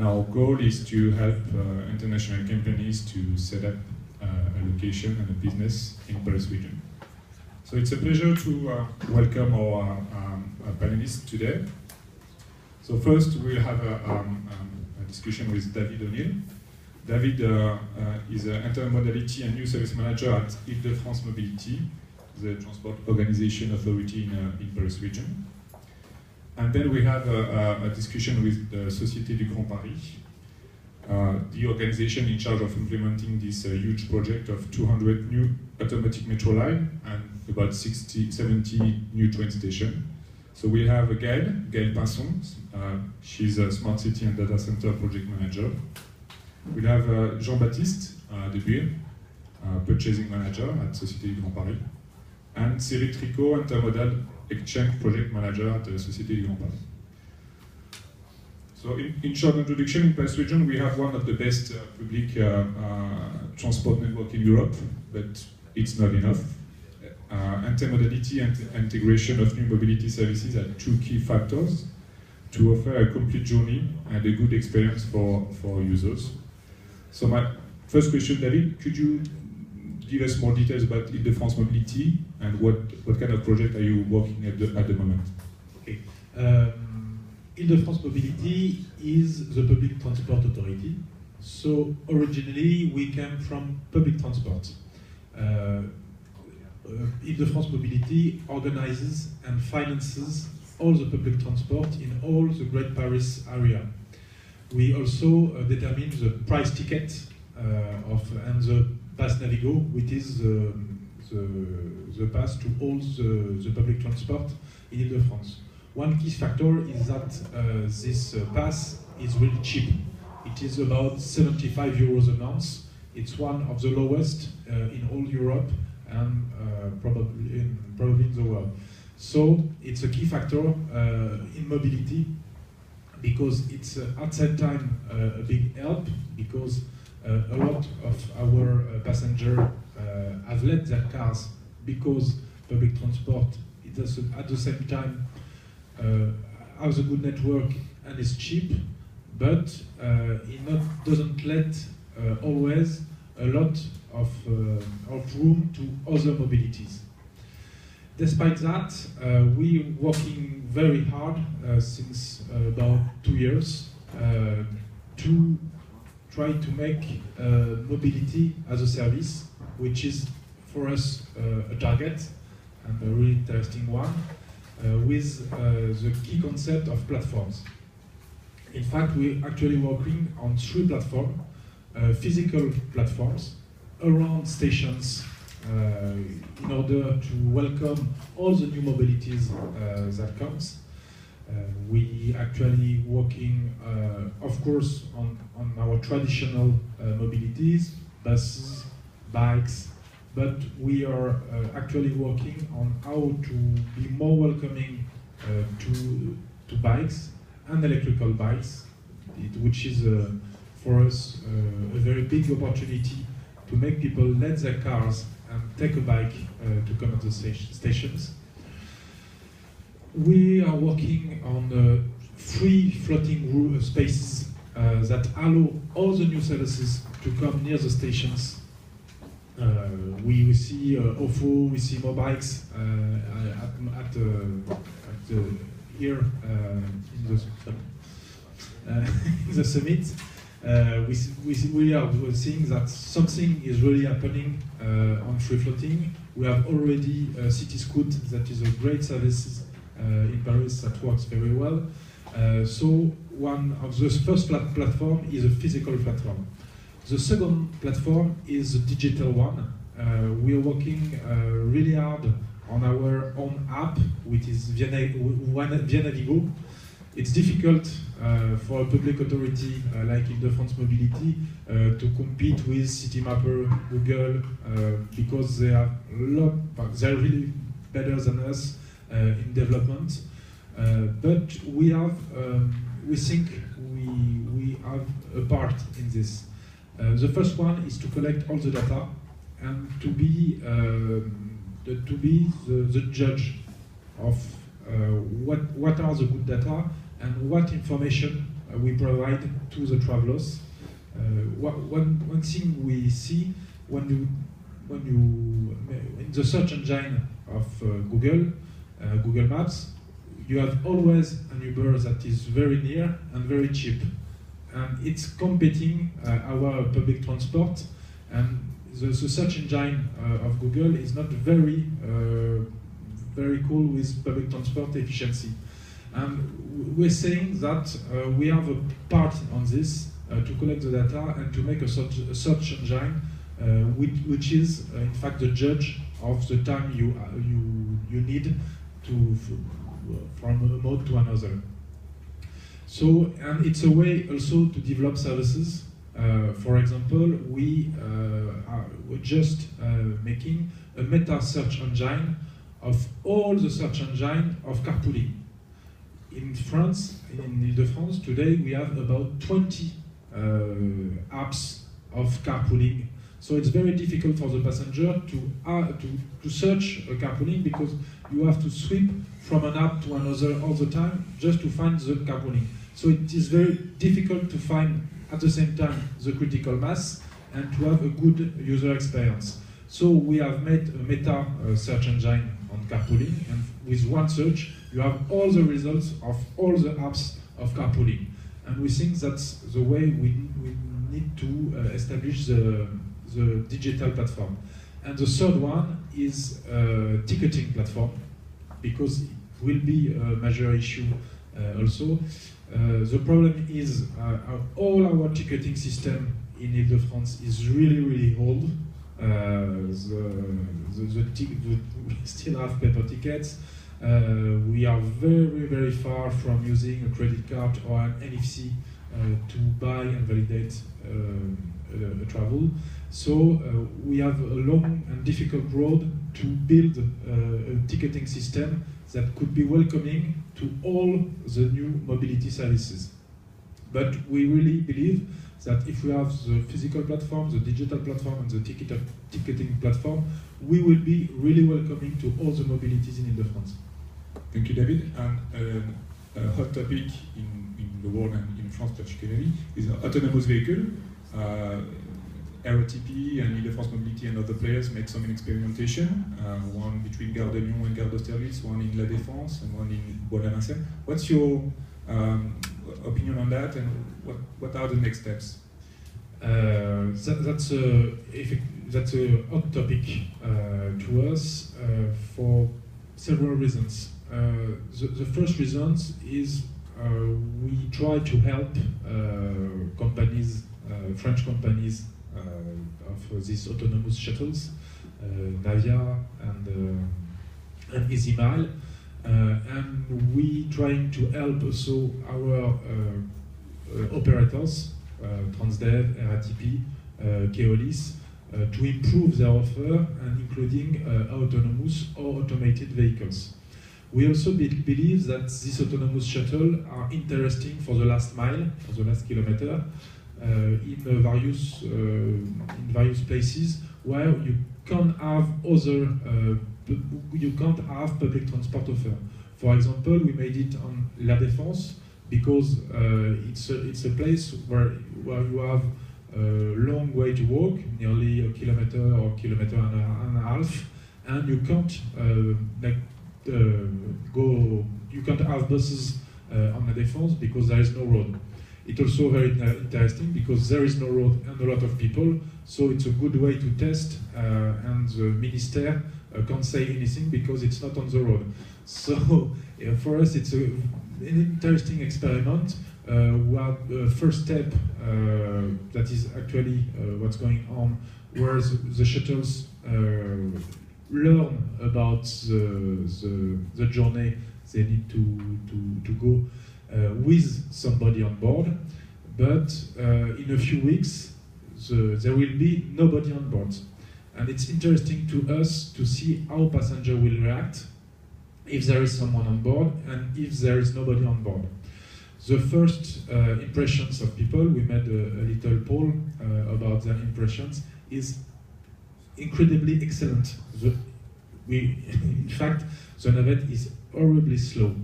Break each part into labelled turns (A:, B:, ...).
A: Our goal is to help international companies to set up a location and a business in Paris region. So it's a pleasure to welcome our panelists today. So first we'll have a discussion with David O'Neill. David is an intermodality and new service manager at Île-de-France Mobility, the transport organization authority in Paris region. And then we have a discussion with the Société du Grand Paris, the organization in charge of implementing this huge project of 200 new automatic metro line and about 70 new train stations. So we have Gaëlle Pinson, she's a smart city and data center project manager. We have Jean-Baptiste Debuire, purchasing manager at Société du Grand Paris, and Cyril Tricot, intermodal exchange project manager at the Société du Grand Paris. So in short introduction, in Paris region we have one of the best public transport network in Europe, but it's not enough. Intermodality and integration of new mobility services are two key factors to offer a complete journey and a good experience for users. So my first question, David, could you give us more details about Île-de-France Mobility and what kind of project are you working at the moment?
B: Okay. Île-de-France Mobility is the public transport authority. So originally we came from public transport. Île-de-France Mobility organizes and finances all the public transport in all the Great Paris area. We also determine the price ticket and the Pass Navigo, which is the pass to all the public transport in Île-de-France. One key factor is that this pass is really cheap. It is about 75 euros a month. It's one of the lowest in all Europe and probably in the world. So it's a key factor in mobility because it's at that time a big help because a lot of our passengers have left their cars because public transport is at the same time has a good network and is cheap, but it doesn't let always a lot of room to other mobilities. Despite that, we're working very hard since about 2 years to try to make mobility as a service, which is for us a target and a really interesting one, with the key concept of platforms. In fact, we're actually working on 3 platforms, physical platforms around stations in order to welcome all the new mobilities that comes. We actually working, of course, on our traditional mobilities, buses, bikes, but we are actually working on how to be more welcoming to bikes and electrical bikes, which is for us a very big opportunity to make people let their cars and take a bike to come to the stations. We are working on free floating spaces that allow all the new services to come near the stations. We see OFO, we see Mobikes here in the summit. We are seeing that something is really happening on free floating. We have already City Scoot, that is a great service in Paris that works very well. So one of the first platform is a physical platform. The second platform is a digital one. We are working really hard on our own app, which is Via Navigo. It's difficult for a public authority like Île-de-France Mobility to compete with Citymapper, Google, because they are they're really better than us in development. But we think we have a part in this. The first one is to collect all the data and to be the judge of what are the good data and what information we provide to the travelers. One thing we see when you in the search engine of Google Maps, you have always an Uber that is very near and very cheap, and it's competing our public transport. And the search engine of Google is not very cool with public transport efficiency. And we're saying that we have a part on this to collect the data and to make a search engine which is in fact the judge of the time you need to from a mode to another. So, and it's a way also to develop services. For example, we're just making a meta search engine of all the search engine of carpooling. In France, in Ile-de-France, today we have about 20 apps of carpooling. So it's very difficult for the passenger to search a carpooling, because you have to sweep from an app to another all the time just to find the carpooling. So it is very difficult to find at the same time the critical mass and to have a good user experience. So we have made a meta search engine on carpooling, and with one search you have all the results of all the apps of carpooling. And we think that's the way we need to establish the digital platform. And the third one is ticketing platform, because it will be a major issue also. The problem is all our ticketing system in Ile-de-France is really old. We still have paper tickets. We are very far from using a credit card or an NFC to buy and validate a travel. So we have a long and difficult road to build a ticketing system that could be welcoming to all the new mobility services. But we really believe that if we have the physical platform, the digital platform, and the ticketing platform, we will be really welcoming to all the mobilities in Ile-de-France.
A: Thank you, David. And a hot topic in the world and in France particularly is autonomous vehicle. RATP and Ile-de-France Mobility and other players made some experimentation, one between Gare de Lyon and Gare d'Austerlitz, one in La Défense and one in Bois-la-Vincennes. What's your opinion on that, and what are the next steps?
B: That's a hot topic to us for several reasons. The first reason is we try to help companies, French companies of these autonomous shuttles, Navia and EasyMile, and we trying to help also our operators, Transdev, RATP, Keolis, to improve their offer, and including autonomous or automated vehicles. We also believe that these autonomous shuttles are interesting for the last mile, for the last kilometer, in various places where you can't have public transport offer. For example, we made it on La Défense because it's a place where you have a long way to walk, nearly a kilometer or kilometer and a half, and you can't you can't have buses on La Défense because there is no road. It's also very interesting because there is no road and a lot of people, so it's a good way to test, and the minister can't say anything because it's not on the road. So for us it's an interesting experiment. We have a first step that is actually what's going on, where the shuttles learn about the journey they need to go with somebody on board, but in a few weeks there will be nobody on board. And it's interesting to us to see how passenger will react if there is someone on board and if there is nobody on board. The first impressions of people, we made a little poll about their impressions, is incredibly excellent. In fact, the navette is horribly slow.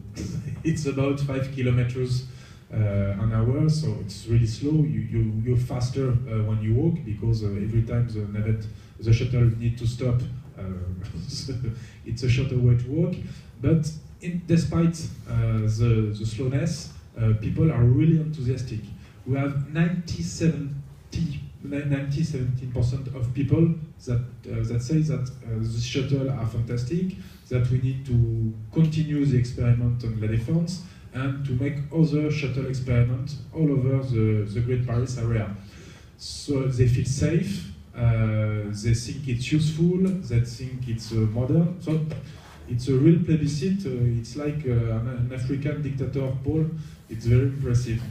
B: It's about 5 kilometers an hour, so it's really slow. You're faster when you walk, because every time the shuttle need to stop, it's a shorter way to walk. But despite the slowness, people are really enthusiastic. We have 17% of people that say that the shuttle are fantastic, that we need to continue the experiment on La Défense and to make other shuttle experiments all over the Great Paris area. So they feel safe, they think it's useful, they think it's modern. So it's a real plebiscite. It's like an African dictator poll. It's very impressive.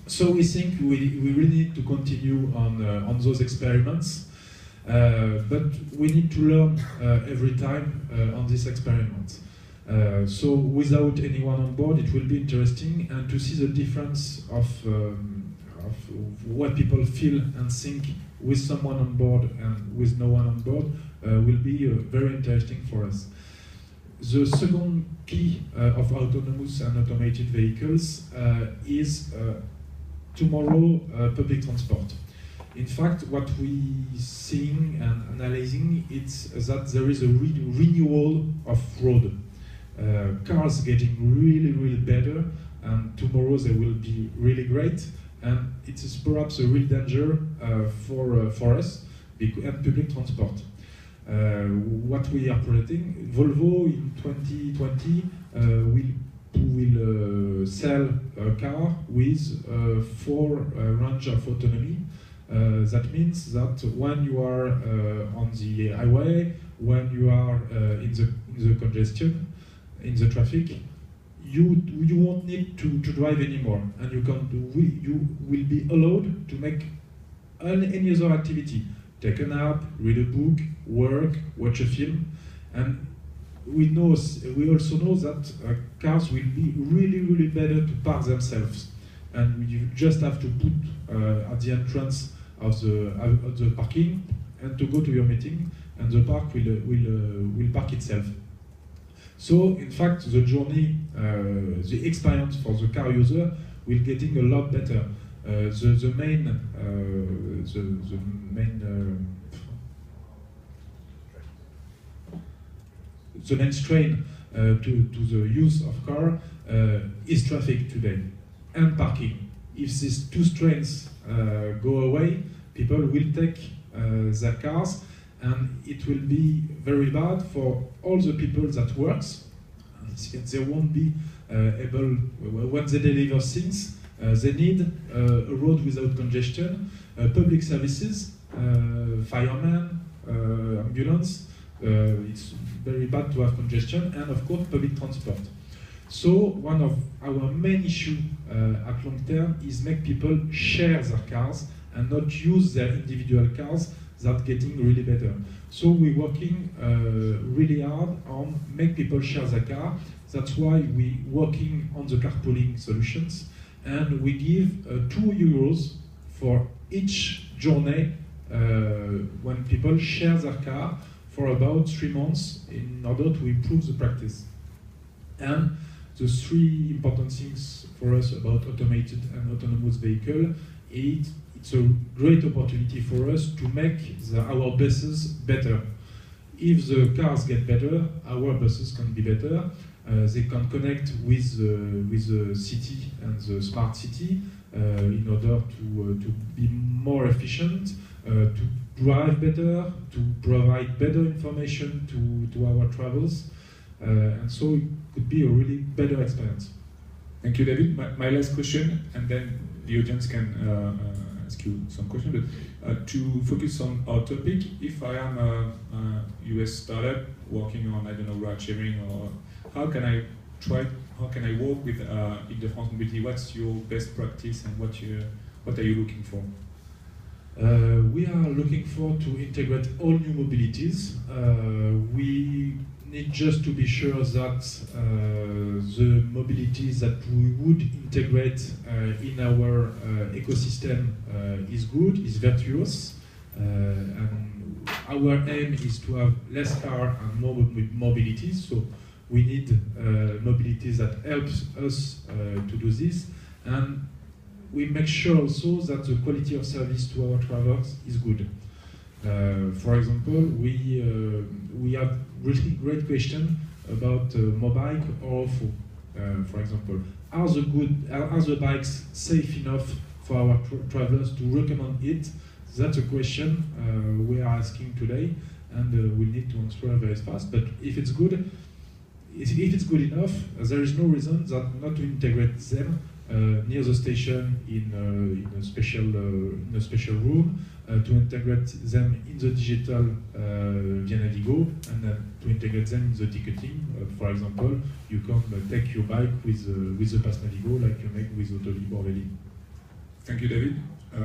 B: So we think we really need to continue on those experiments, but we need to learn every time on this experiment. So without anyone on board, it will be interesting, and to see the difference of what people feel and think with someone on board and with no one on board will be very interesting for us. The second key of autonomous and automated vehicles is tomorrow public transport. In fact, what we seeing and analyzing is that there is a renewal of road. Cars getting really better, and tomorrow they will be really great, and it is perhaps a real danger for us and public transport. What we are predicting, Volvo in 2020 will sell a car with 4 range of autonomy. That means that when you are on the highway, when you are in the congestion, in the traffic, you won't need to drive anymore, and you will be allowed to make any other activity. Take a nap, read a book, work, watch a film, and we also know that cars will be really better to park themselves, and you just have to put at the entrance of the parking and to go to your meeting, and the park will park itself. So in fact, the journey, the experience for the car user will getting a lot better. The main strain to the use of car is traffic today and parking. If these two strains go away, people will take their cars, and it will be very bad for all the people that works. They won't be able, when they deliver things, they need a road without congestion, public services, firemen, ambulance. It's very bad to have congestion, and of course public transport. So one of our main issues at long term is make people share their cars and not use their individual cars. That's getting really better. So we're working really hard on make people share their car. That's why we're working on the carpooling solutions, and we give €2 for each journey when people share their car for about 3 months in order to improve the practice. And the 3 important things for us about automated and autonomous vehicle, it's a great opportunity for us to make our buses better. If the cars get better, our buses can be better. They can connect with the city and the smart city in order to be more efficient, to drive better, to provide better information to our travels, and so it could be a really better experience.
A: Thank you, David. My last question, and then the audience can ask you some questions. But to focus on our topic, if I am a US startup working on, I don't know, ride sharing, or how can I work with Île-de-France Mobility? What's your best practice, and what are you looking for?
B: We are looking for to integrate all new mobilities. We need just to be sure that the mobilities that we would integrate in our ecosystem is good, is virtuous. And our aim is to have less car and more mobilities. So we need mobilities that helps us to do this. and we make sure also that the quality of service to our travelers is good. For example, we have really great question about mobile or OFO. For example, are the bikes safe enough for our travelers to recommend it? That's a question we are asking today, and we need to answer very fast. But if it's good, if it's good enough, there is no reason that not to integrate them near the station in a special room, to integrate them in the digital via Navigo, and to integrate them in the ticketing. For example, you can take your bike with the Pass Navigo like you make with Autonomy or Mobilités.
A: Thank you, David.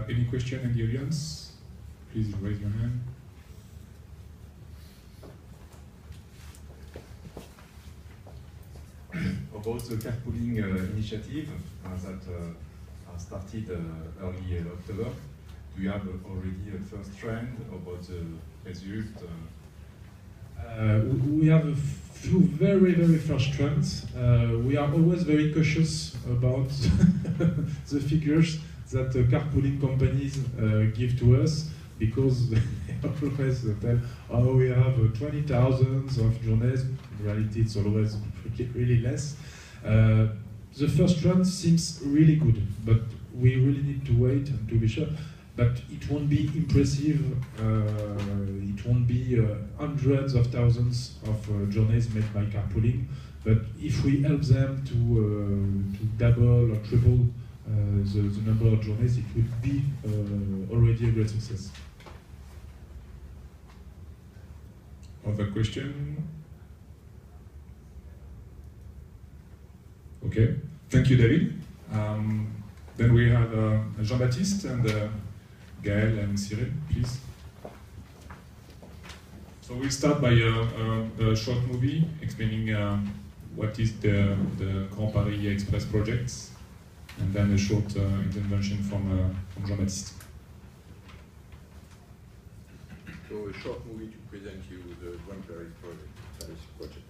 A: Any question in the audience? Please raise your hand.
C: About the carpooling initiative that started early October, do you have already a first trend about the result?
B: We have a few very first trends. We are always very cautious about the figures that carpooling companies give to us, because they always tell, oh, we have 20,000 of journeys. In reality, it's always really less. The first trend seems really good, but we really need to wait and to be sure. But it won't be impressive. It won't be hundreds of thousands of journeys made by carpooling. But if we help them to double or triple the number of journeys, it would be already a great success.
A: Other question? Okay, thank you, David. Then we have Jean-Baptiste and Gaël and Cyril, please. So we'll start by a short movie explaining what is the Grand Paris Express projects, and then a short intervention from Jean-Baptiste.
D: So a short movie to present you the Grand Paris project.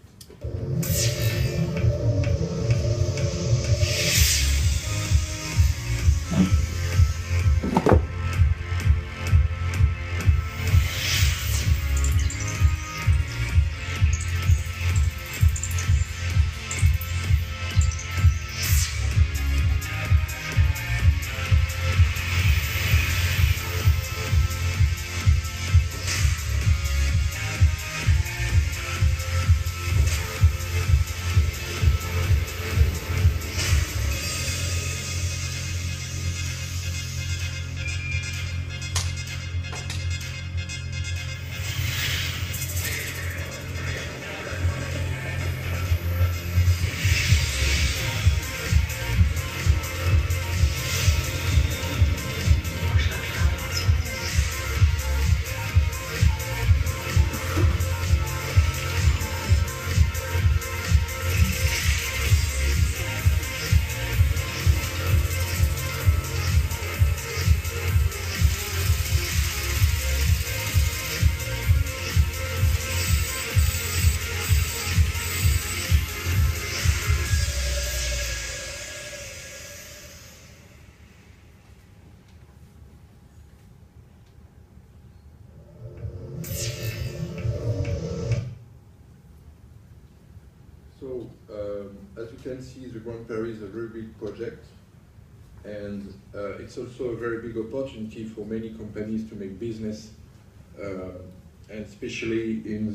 D: So, as you can see, the Grand Paris is a very big project, and it's also a very big opportunity for many companies to make business, and especially in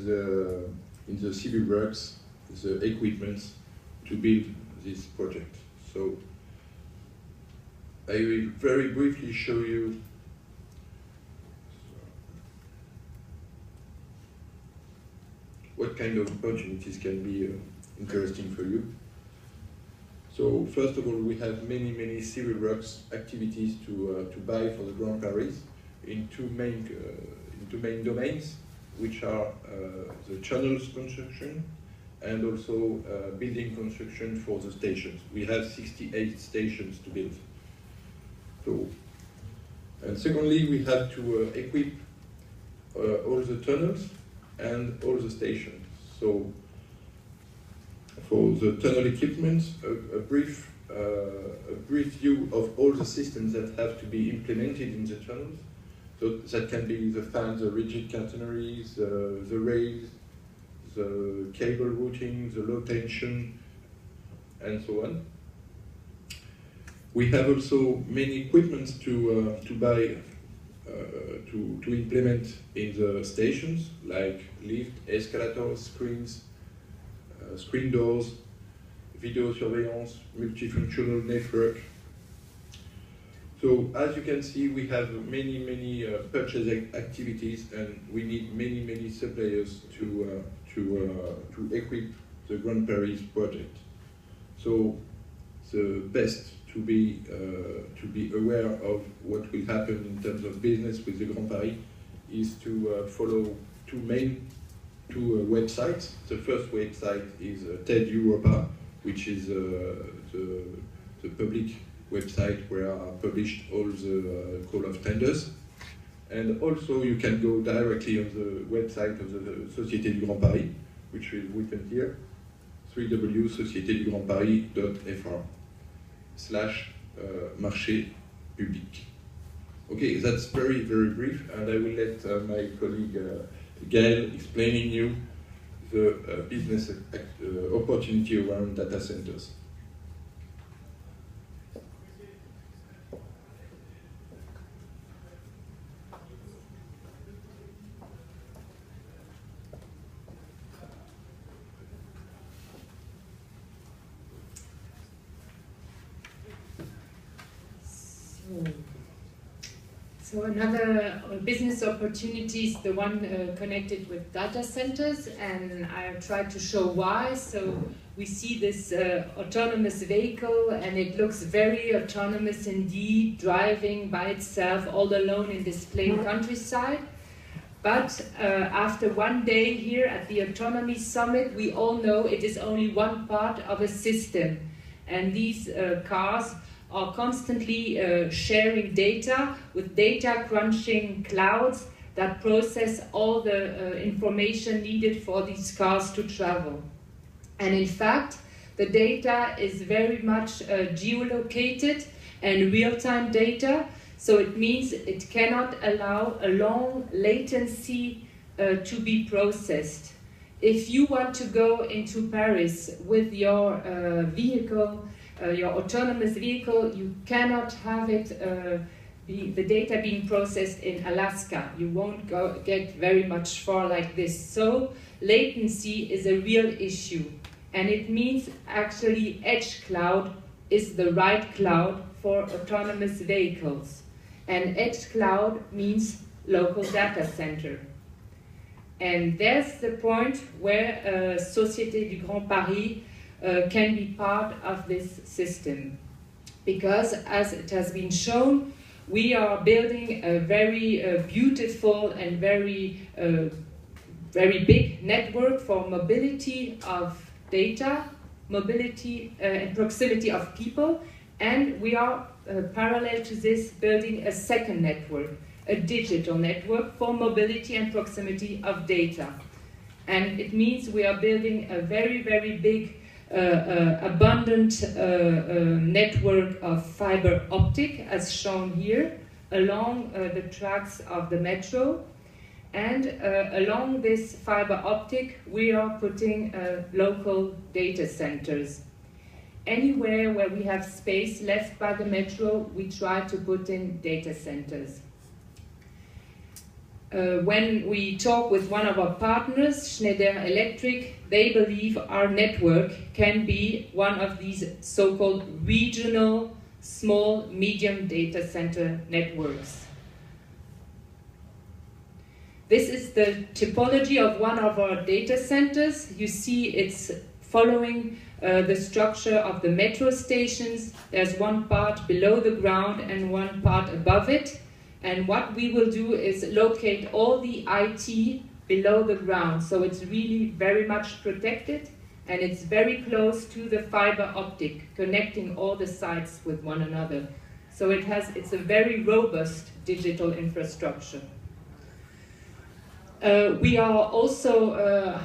D: the civil works, the equipment to build this project. So, I will very briefly show you what kind of opportunities can be interesting for you. So first of all, we have many civil works activities to buy for the Grand Paris in two main domains, which are the channels construction and also building construction for the stations. We have 68 stations to build. So, and secondly, we have to equip all the tunnels and all the stations. So for the tunnel equipment, a brief a brief view of all the systems that have to be implemented in the tunnels. So that can be the fans, the rigid catenaries, the rails, the cable routing, the low tension, and so on. We have also many equipments to buy to implement in the stations, like lift, escalators, screens, screen doors, video surveillance, multifunctional network. So as you can see, we have many purchase activities, and we need many suppliers to equip the Grand Paris project. So the best to be aware of what will happen in terms of business with the Grand Paris is to follow two websites. The first website is TED Europa, which is the public website where are published all the call of tenders. And also you can go directly on the website of the Société du Grand Paris, which is written here, www.sociétédugrandparis.fr/marché public. Okay, that's very brief, and I will let my colleague Gaël explaining you the business opportunity around data centers.
E: So another business opportunity is the one connected with data centers, and I tried to show why. So we see this autonomous vehicle, and it looks very autonomous indeed, driving by itself all alone in this plain countryside. But after one day here at the Autonomy Summit, we all know it is only one part of a system, and these cars are constantly sharing data with data crunching clouds that process all the information needed for these cars to travel. And in fact, the data is very much geolocated and real-time data, so it means it cannot allow a long latency to be processed. If you want to go into Paris with your vehicle, your autonomous vehicle, you cannot have it, the data being processed in Alaska. You won't get very much far like this. So latency is a real issue. And it means actually edge cloud is the right cloud for autonomous vehicles. And edge cloud means local data center. And there's the point where Société du Grand Paris can be part of this system. Because as it has been shown, we are building a very beautiful and very big network for mobility of data, mobility and proximity of people, and we are parallel to this building a second network, a digital network for mobility and proximity of data. And it means we are building a very big abundant network of fiber optic, as shown here, along the tracks of the metro. And along this fiber optic, we are putting local data centers. Anywhere where we have space left by the metro, we try to put in data centers. When we talk with one of our partners, Schneider Electric, they believe our network can be one of these so-called regional small medium data center networks. This is the typology of one of our data centers. You see it's following the structure of the metro stations. There's one part below the ground and one part above it. And what we will do is locate all the IT below the ground. So it's really very much protected, and it's very close to the fiber optic, connecting all the sites with one another. So it's a very robust digital infrastructure. We are also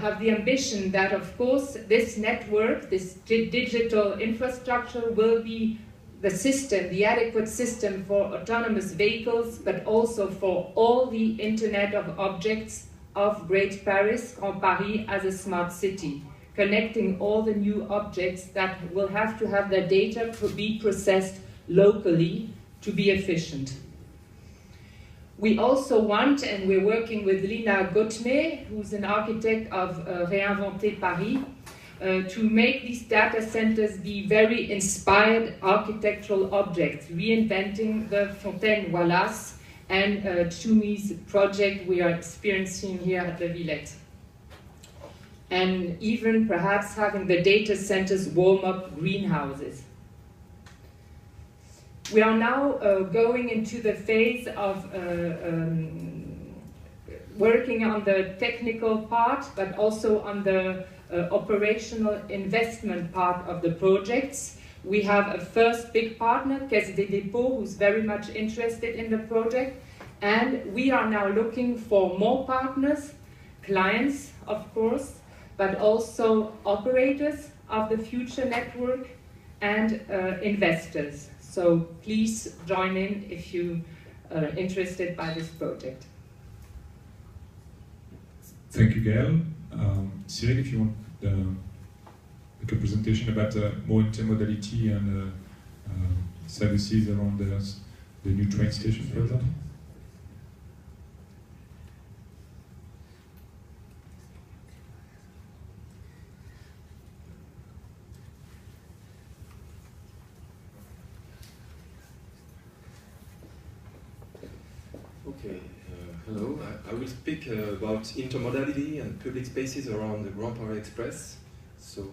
E: have the ambition that, of course, this network, this digital infrastructure will be the system, the adequate system for autonomous vehicles, but also for all the Internet of Objects of Great Paris, Grand Paris, as a smart city, connecting all the new objects that will have to have their data be processed locally to be efficient. We also want, and we're working with Lina Gauthier, who's an architect of Réinventer Paris, to make these data centers be very inspired architectural objects, reinventing the Fontaine Wallace and Tumi's project we are experiencing here at the Villette. And even perhaps having the data centers warm up greenhouses. We are now going into the phase of working on the technical part, but also on the operational investment part of the projects. We have a first big partner, Caisse des Dépôts, who's very much interested in the project. And we are now looking for more partners, clients, of course, but also operators of the future network and investors. So please join in if you are interested by this project.
A: Thank you, Gail. Cyril, if you want make a presentation about more intermodality and services around the new train station, for example.
F: Okay, hello. I will speak about intermodality and public spaces around the Grand Paris Express. So,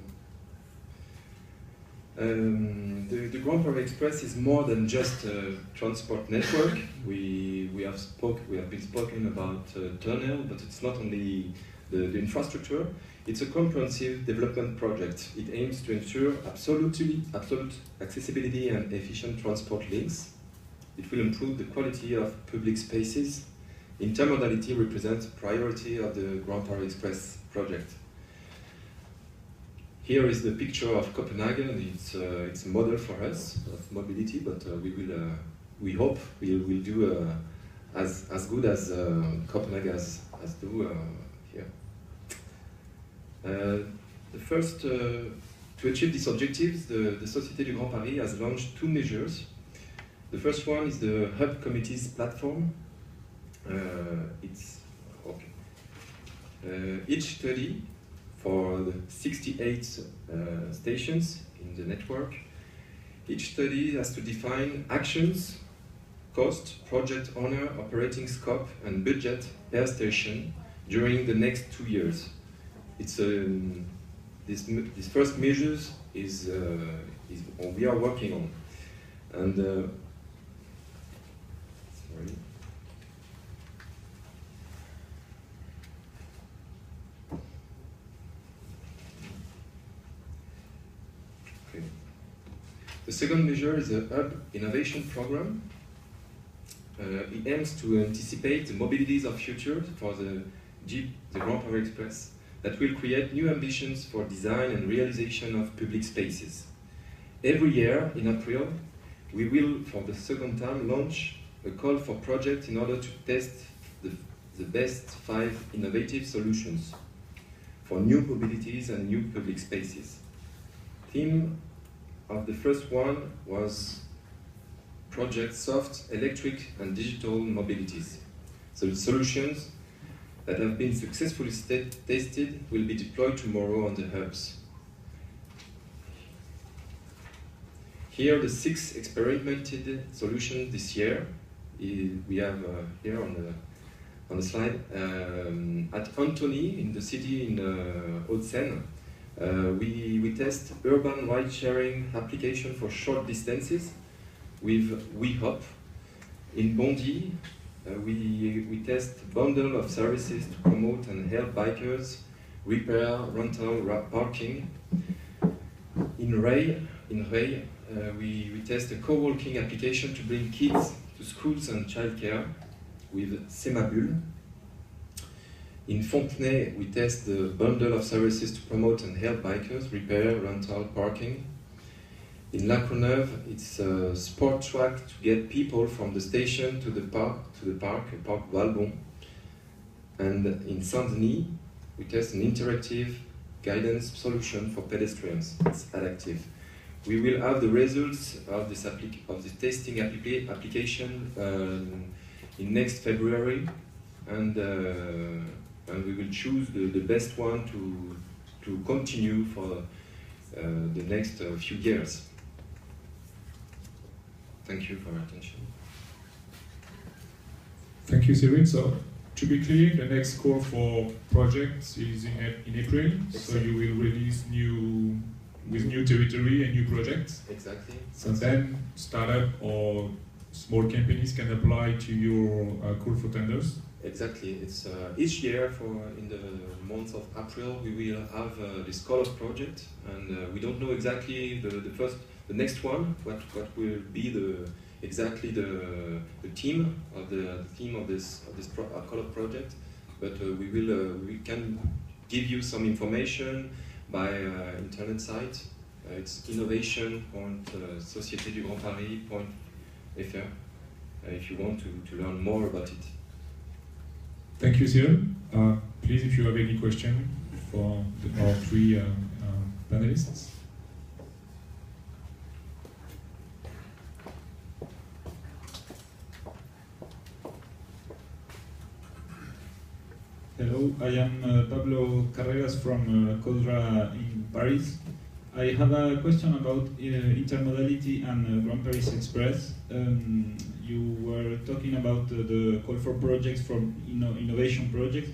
F: the Grand Paris Express is more than just a transport network. We have been spoken about tunnel, but it's not only the infrastructure. It's a comprehensive development project. It aims to ensure absolute accessibility and efficient transport links. It will improve the quality of public spaces. Intermodality represents a priority of the Grand Paris Express project. Here is the picture of Copenhagen. It's a model for us of mobility, but we hope we will do as good as Copenhagen as do here. To achieve these objectives, the Société du Grand Paris has launched 2 measures. The first one is the Hub Committees platform. Each study for the 68 stations in the network, each study has to define actions, cost, project owner, operating scope, and budget per station during the next 2 years. It's this first measures is what we are working on, and. The second measure is a Hub Innovation Program. It aims to anticipate the mobilities of future for the Grand Paris Express that will create new ambitions for design and realization of public spaces. Every year in April, we will, for the second time, launch a call for projects in order to test the best 5 innovative solutions for new mobilities and new public spaces. Theme of the first one was Project Soft, Electric and Digital Mobilities. So the solutions that have been successfully tested will be deployed tomorrow on the hubs. Here are the 6 experimented solutions this year. We have here on the slide. At Autonomy in the city in Hauts-de-Seine, we test urban ride-sharing application for short distances with WeHop. In Bondy, we test bundle of services to promote and help bikers repair, rental, parking. In Ray, we test a co-working application to bring kids to schools and childcare with Semabule. In Fontenay, we test the bundle of services to promote and help bikers, repair, rental, parking. In La Courneuve, it's a sport track to get people from the station to the park, Parc Valbon. And in Saint-Denis, we test an interactive guidance solution for pedestrians. It's adaptive. We will have the results of this testing application in next February, and we will choose the best one to continue for the next few years. Thank you for your attention.
A: Thank you, Cyril. So, to be clear, the next call for projects is in April.
F: Exactly.
A: So you will release with new territory and new projects.
F: Exactly.
A: So then, startup or small companies can apply to your call for tenders.
F: Exactly. It's each year in the month of April we will have this call of project, and we don't know exactly the next one. What will be exactly the theme of this call of project? But we can give you some information by internet site. It's innovation.société du Grand Paris.fr if you want to learn more about it.
A: Thank you, Cyril. Please, if you have any question for our three panelists.
G: Hello, I am Pablo Carreras from CODRA in Paris. I have a question about intermodality and Grand Paris Express. You were talking about the call for projects from innovation projects.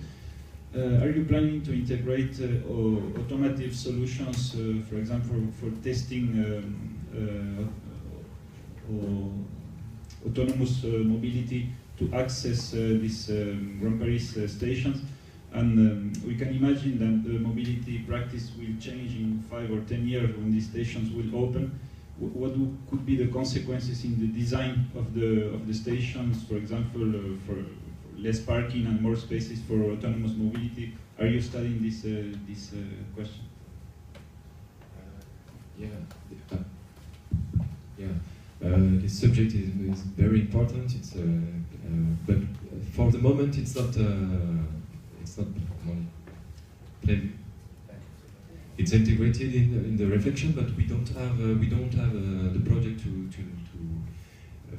G: Are you planning to integrate automotive solutions, for example, for testing autonomous mobility to access these Grand Paris stations? And we can imagine that the mobility practice will change in 5 or 10 years when these stations will open. What could be the consequences in the design of the stations, for example, for less parking and more spaces for autonomous mobility? Are you studying this question?
F: This subject is very important. But for the moment, it's not planned. It's integrated in the reflection, but we don't have the project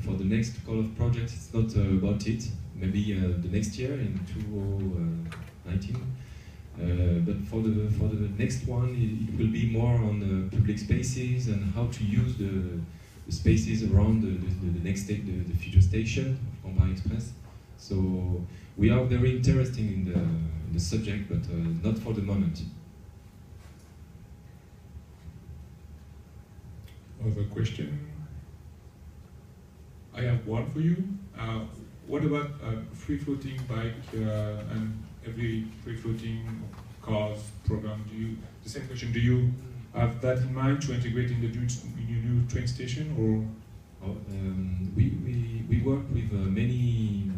F: for the next call of projects. It's not about it. Maybe the next year in 2019. But for the next one, it will be more on the public spaces and how to use the spaces around the next state, the future station of Grand Paris Express. So we are very interested in the subject, but not for the moment.
A: Other question? I have one for you. What about free-floating bike and every free-floating cars program? The same question, do you have that in mind to integrate in your new train station, or?
F: We work with many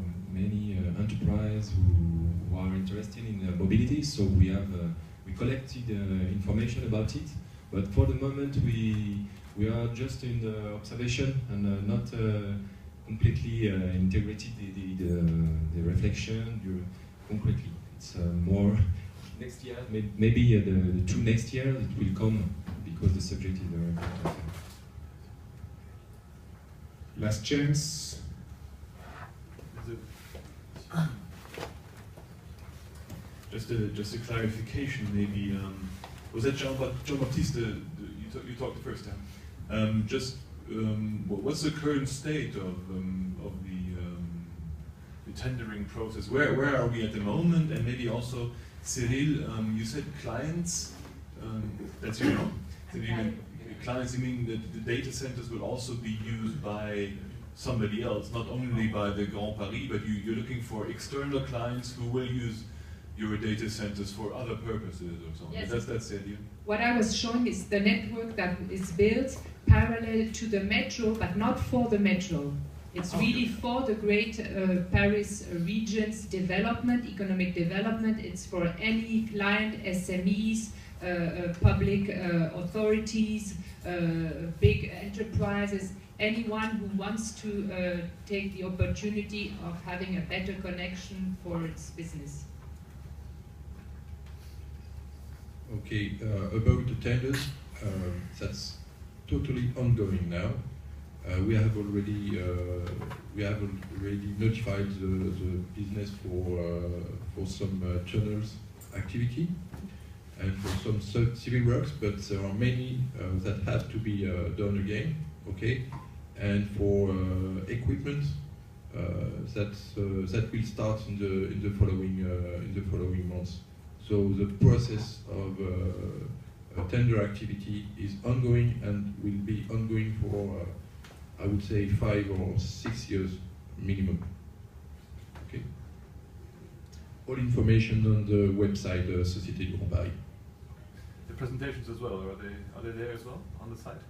F: enterprises who are interested in mobility, so we collected information about it, but for the moment we are just in the observation and not completely integrated the reflection concretely. It's more next year, maybe the 2 next year it will come, because the subject is very important.
A: Last chance.
H: Just a clarification, maybe. Was that Jean-Baptiste you talked the first time? What's the current state of the tendering process? Where are we at the moment? And maybe also, Cyril, you said clients. That's your name. So clients, you mean that the data centers will also be used by somebody else, not only by the Grand Paris, but you're looking for external clients who will use your data centers for other purposes or something.
E: Yes.
H: That's the idea.
E: What I was showing is the network that is built parallel to the metro, but not for the metro. It's really for the great Paris region's development, economic development. It's for any client, SMEs, public authorities, big enterprises, anyone who wants to take the opportunity of having a better connection for its business.
D: Okay, about the tenders, that's totally ongoing now. We have already notified the business for some tunnels activity and for some civil works, but there are many that have to be done again. Okay, and for equipment that will start in the following months. So the process of tender activity is ongoing and will be ongoing for I would say 5 or 6 years minimum. Okay. All information on the website Société du Grand Paris.
H: The presentations as well, are they there as well on the site?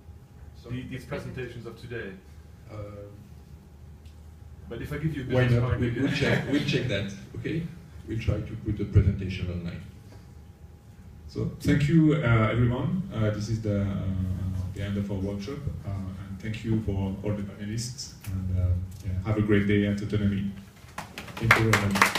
H: So these presentations of today. But if I give you a
D: why
H: business
D: not?
H: card,
D: We'll check that. Okay. We'll try to put the presentation online.
A: So thank you everyone. This is the end of our workshop. And thank you for all the panelists. And yeah, have a great day at Autonomy. Thank you very much.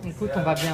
I: Écoute, on va bien.